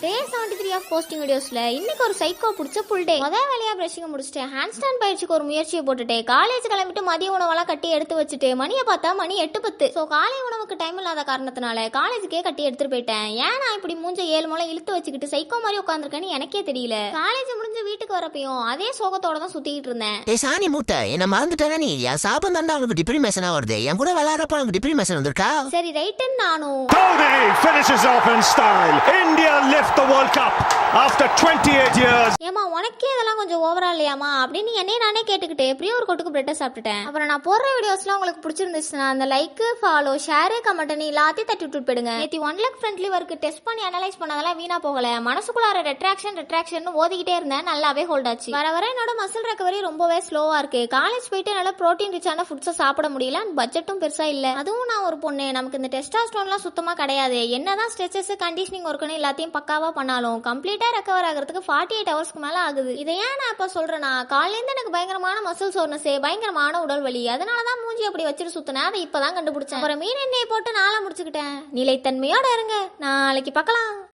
Day 73 of posting வீடியோஸ்ல இன்னைக்கு ஒரு சைக்கோ பிடிச்ச புல் டே. முதல் வேலையா பிரஷிங் முடிச்சுட்டு ஹேண்ட் ஸ்டாண்ட் பயிற்சிக்கு ஒரு முயற்சியை போட்டுட்டு காலேஜ் கிளம்பிட்டு மதிய உணவெல்லாம் கட்டி எடுத்து வச்சுட்டு மணியை பார்த்தா மணி 8:10. ஸோ காலை உணவுக்கு டைம் இல்லாத காரணத்தினால காலேஜுக்கே கட்டி எடுத்துட்டு போயிட்டேன். ஏன் நான் இப்படி மூஞ்ச 7 முளை இழுத்து வச்சுக்கிட்டு சைக்கோ மாதிரி உட்காந்துருக்கேன்னு எனக்கே தெரியல. காலேஜ் முடிஞ்சு வீட்டுக்கு வரப்பையும் அதே சோகத்தோட தான் சுத்திக்கிட்டு இருந்தேன். சாணி மூட்டை என்ன மறந்துட்டேனா நீ? என் சாபம் தாண்டா அவனுக்கு டிப்ரிமேஷனா வருது. என் கூட விளையாடுறப்ப அவனுக்கு டிப்ரிமேஷன் வந்திருக்கா? சரி ரைட்டுன்னு நானும். Finishes off in style. India lift the World Cup after 28 years. ஏமா உனக்கே இதெல்லாம் கொஞ்சம் ஓவரா இல்லையாமா அப்படின்னு என்னையே நானே கேட்டுக்கிட்டு எப்படியோ ஒரு கொட்டுக்கு பிரெட்டை சாப்பிட்டுட்டேன். அப்புறம் நான் போடுற வீடியோஸ்லாம் உங்களுக்கு பிடிச்சிருந்துச்சுன்னா அந்த லைக், ஃபாலோ, ஷேர், கமெண்ட் எல்லாத்தையும் தட்டி விட்டு போயிடுங்க. நேத்தி 1 lakh ஃப்ரெண்ட்லி ஒர்க் டெஸ்ட் பண்ணி அனலைஸ் பண்ணதெல்லாம் வீணா போகல. மனசுக்குள்ளார ரெட்ராக்ஷன் ஓதிக்கிட்டே இருந்தேன். நல்லாவே ஹோல்ட் ஆச்சு. வர வர என்னோட மசில் ரெக்கவரி ரொம்பவே ஸ்லோவா இருக்கு. காலேஜ் போயிட்டு நல்லா ப்ரோட்டீன் ரிச்சான ஃபுட்ஸை சாப்பிட முடியல. பட்ஜெட்டும் பெருசா இல்ல. அதுவும் நான் ஒரு பொண்ணு, நமக்கு இந்த டெஸ்டாஸ்டரோன்லாம் சுத்தமா கிடையாது. என்னதான் ஸ்ட்ரெச்சஸ் கண்டிஷனிங் ஒர்க்குன்னு எல்லாத்தையும் பக்காவா பண்ணாலும் கம்ப்ளீட்டா ரெக்கவர் ஆகிறதுக்கு 48 ஹவர்ஸ்க்கு மேல ஆகுது. இதை ஏன் நான் இப்ப சொல்றேன்னா, காலையில எனக்கு பயங்கரமான மசில் சோர்னஸ், பயங்கரமான உடல் வலி. அதனாலதான் மூஞ்சி அப்படி வச்சுட்டு சுத்தினேன். அதை இப்பதான் கண்டுபிடிச்சேன். அப்புறம் மீன் எண்ணெயை போட்டு நாளை முடிச்சுக்கிட்டேன். நிலைத்தன்மையோட இருங்க. நாளைக்கு பார்க்கலாம்.